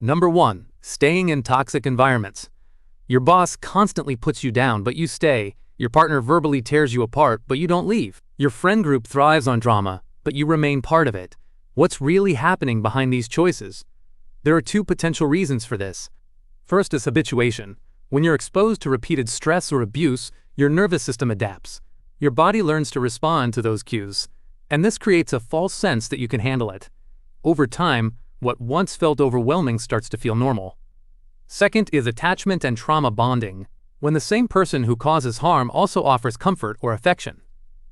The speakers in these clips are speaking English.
Number 1. Staying in toxic environments. Your boss constantly puts you down, but you stay. Your partner verbally tears you apart, but you don't leave. Your friend group thrives on drama, but you remain part of it. What's really happening behind these choices? There are two potential reasons for this. First is habituation. When you're exposed to repeated stress or abuse, your nervous system adapts. Your body learns to respond to those cues, and this creates a false sense that you can handle it. Over time, what once felt overwhelming starts to feel normal. Second is attachment and trauma bonding. When the same person who causes harm also offers comfort or affection,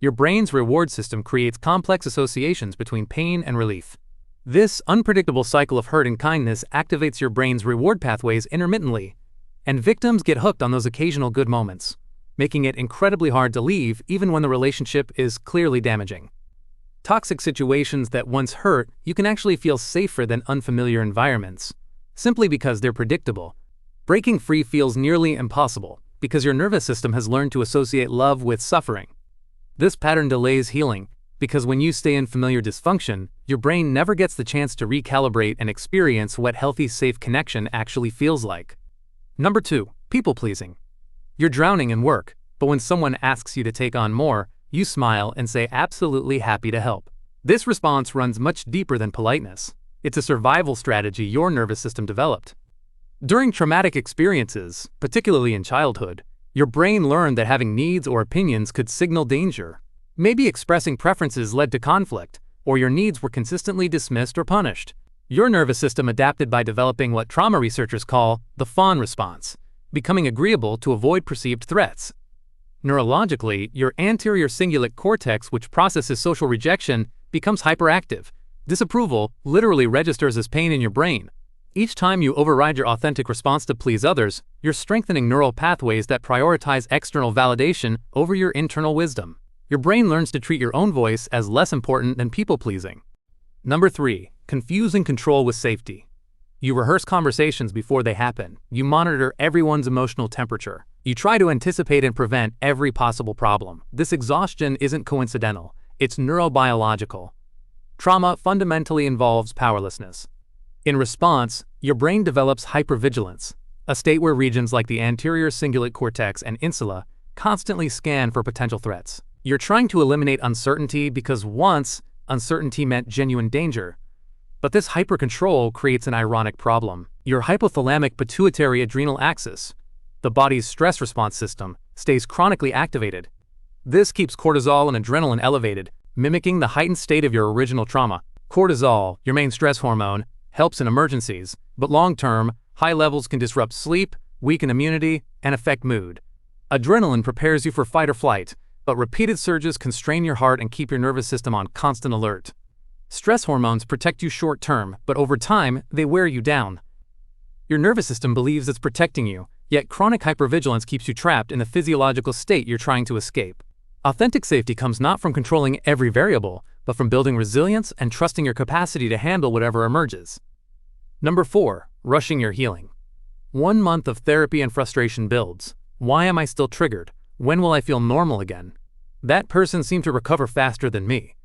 your brain's reward system creates complex associations between pain and relief. This unpredictable cycle of hurt and kindness activates your brain's reward pathways intermittently, and victims get hooked on those occasional good moments, making it incredibly hard to leave even when the relationship is clearly damaging. Toxic situations that once hurt you can actually feel safer than unfamiliar environments, simply because they're predictable. Breaking free feels nearly impossible because your nervous system has learned to associate love with suffering. This pattern delays healing because when you stay in familiar dysfunction, your brain never gets the chance to recalibrate and experience what healthy, safe connection actually feels like. Number 2. People-pleasing. You're drowning in work, but when someone asks you to take on more, you smile and say absolutely happy to help. This response runs much deeper than politeness. It's a survival strategy your nervous system developed. During traumatic experiences, particularly in childhood, your brain learned that having needs or opinions could signal danger. Maybe expressing preferences led to conflict, or your needs were consistently dismissed or punished. Your nervous system adapted by developing what trauma researchers call the fawn response, becoming agreeable to avoid perceived threats. Neurologically, your anterior cingulate cortex, which processes social rejection, becomes hyperactive. Disapproval literally registers as pain in your brain. Each time you override your authentic response to please others, you're strengthening neural pathways that prioritize external validation over your internal wisdom. Your brain learns to treat your own voice as less important than people-pleasing. Number 3. Confusing control with safety. You rehearse conversations before they happen. You monitor everyone's emotional temperature. You try to anticipate and prevent every possible problem. This exhaustion isn't coincidental. It's neurobiological. Trauma fundamentally involves powerlessness. In response, your brain develops hypervigilance, a state where regions like the anterior cingulate cortex and insula constantly scan for potential threats. You're trying to eliminate uncertainty because once, uncertainty meant genuine danger. But this hypercontrol creates an ironic problem. Your hypothalamic pituitary adrenal axis, the body's stress response system, stays chronically activated. This keeps cortisol and adrenaline elevated, mimicking the heightened state of your original trauma. Cortisol, your main stress hormone, helps in emergencies, but long-term, high levels can disrupt sleep, weaken immunity, and affect mood. Adrenaline prepares you for fight or flight, but repeated surges constrain your heart and keep your nervous system on constant alert. Stress hormones protect you short-term, but over time, they wear you down. Your nervous system believes it's protecting you, yet chronic hypervigilance keeps you trapped in the physiological state you're trying to escape. Authentic safety comes not from controlling every variable, but from building resilience and trusting your capacity to handle whatever emerges. Number 4. Rushing your healing. 1 month of therapy and frustration builds. Why am I still triggered? When will I feel normal again? That person seemed to recover faster than me.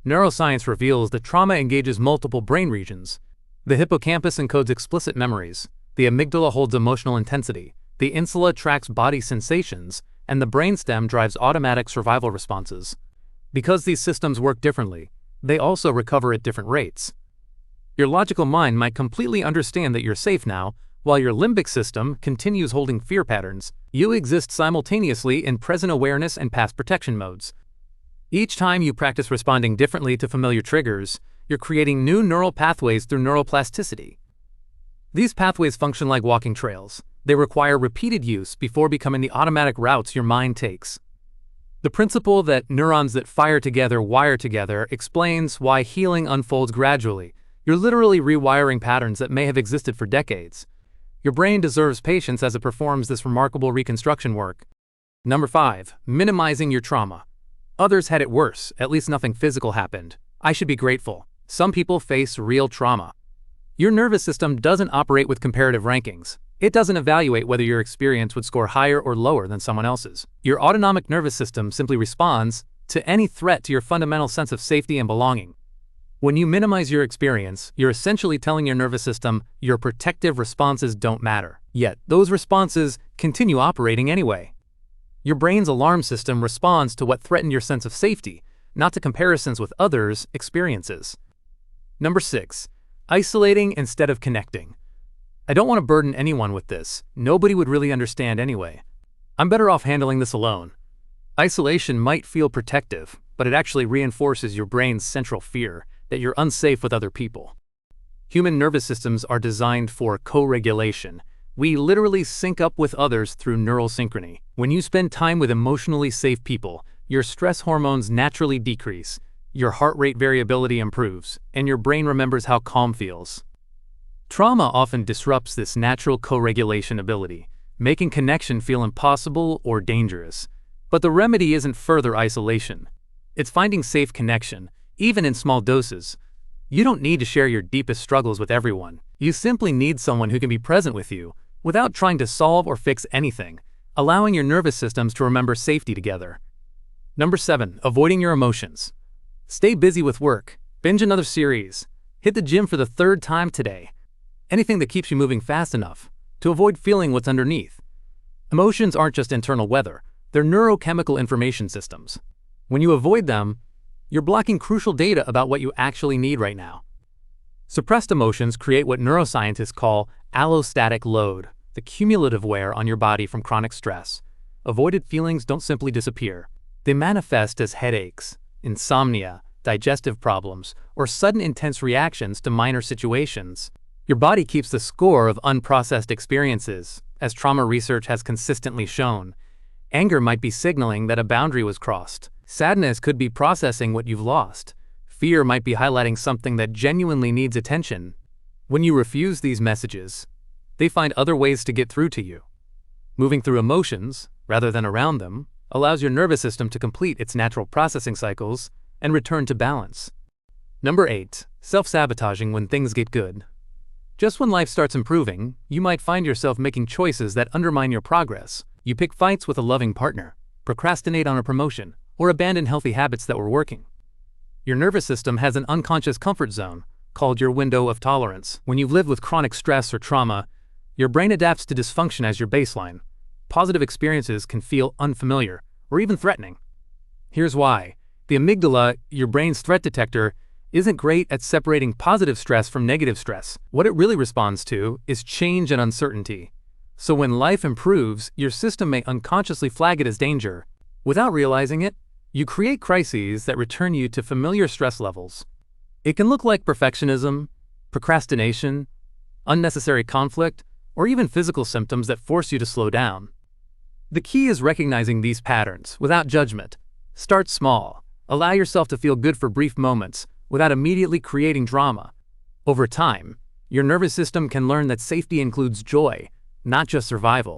Neuroscience reveals that trauma engages multiple brain regions. The hippocampus encodes explicit memories, the amygdala holds emotional intensity, the insula tracks body sensations, and the brainstem drives automatic survival responses. Because these systems work differently, they also recover at different rates. Your logical mind might completely understand that you're safe now, while your limbic system continues holding fear patterns. You exist simultaneously in present awareness and past protection modes. Each time you practice responding differently to familiar triggers, you're creating new neural pathways through neuroplasticity. These pathways function like walking trails. They require repeated use before becoming the automatic routes your mind takes. The principle that neurons that fire together wire together explains why healing unfolds gradually. You're literally rewiring patterns that may have existed for decades. Your brain deserves patience as it performs this remarkable reconstruction work. Number 5. Minimizing your trauma. Others had it worse, at least nothing physical happened. I should be grateful. Some people face real trauma. Your nervous system doesn't operate with comparative rankings. It doesn't evaluate whether your experience would score higher or lower than someone else's. Your autonomic nervous system simply responds to any threat to your fundamental sense of safety and belonging. When you minimize your experience, you're essentially telling your nervous system your protective responses don't matter. Yet, those responses continue operating anyway. Your brain's alarm system responds to what threatened your sense of safety, not to comparisons with others' experiences. Number 6. Isolating instead of connecting. I don't want to burden anyone with this. Nobody would really understand anyway. I'm better off handling this alone. Isolation might feel protective, but it actually reinforces your brain's central fear that you're unsafe with other people. Human nervous systems are designed for co-regulation. We literally sync up with others through neural synchrony. When you spend time with emotionally safe people, your stress hormones naturally decrease, your heart rate variability improves, and your brain remembers how calm feels. Trauma often disrupts this natural co-regulation ability, making connection feel impossible or dangerous. But the remedy isn't further isolation. It's finding safe connection, even in small doses. You don't need to share your deepest struggles with everyone. You simply need someone who can be present with you, without trying to solve or fix anything, allowing your nervous systems to remember safety together. Number 7. Avoiding your emotions. Stay busy with work, binge another series, hit the gym for the 3rd time today. Anything that keeps you moving fast enough to avoid feeling what's underneath. Emotions aren't just internal weather, they're neurochemical information systems. When you avoid them, you're blocking crucial data about what you actually need right now. Suppressed emotions create what neuroscientists call allostatic load, the cumulative wear on your body from chronic stress. Avoided feelings don't simply disappear. They manifest as headaches, insomnia, digestive problems, or sudden intense reactions to minor situations. Your body keeps the score of unprocessed experiences, as trauma research has consistently shown. Anger might be signaling that a boundary was crossed. Sadness could be processing what you've lost. Fear might be highlighting something that genuinely needs attention. When you refuse these messages, they find other ways to get through to you. Moving through emotions, rather than around them, allows your nervous system to complete its natural processing cycles and return to balance. Number 8. Self-sabotaging when things get good. Just when life starts improving, you might find yourself making choices that undermine your progress. You pick fights with a loving partner, procrastinate on a promotion, or abandon healthy habits that were working. Your nervous system has an unconscious comfort zone, called your window of tolerance. When you've lived with chronic stress or trauma, your brain adapts to dysfunction as your baseline. Positive experiences can feel unfamiliar or even threatening. Here's why. The amygdala, your brain's threat detector, isn't great at separating positive stress from negative stress. What it really responds to is change and uncertainty. So when life improves, your system may unconsciously flag it as danger. Without realizing it, you create crises that return you to familiar stress levels. It can look like perfectionism, procrastination, unnecessary conflict, or even physical symptoms that force you to slow down. The key is recognizing these patterns without judgment. Start small. Allow yourself to feel good for brief moments without immediately creating drama. Over time, your nervous system can learn that safety includes joy, not just survival.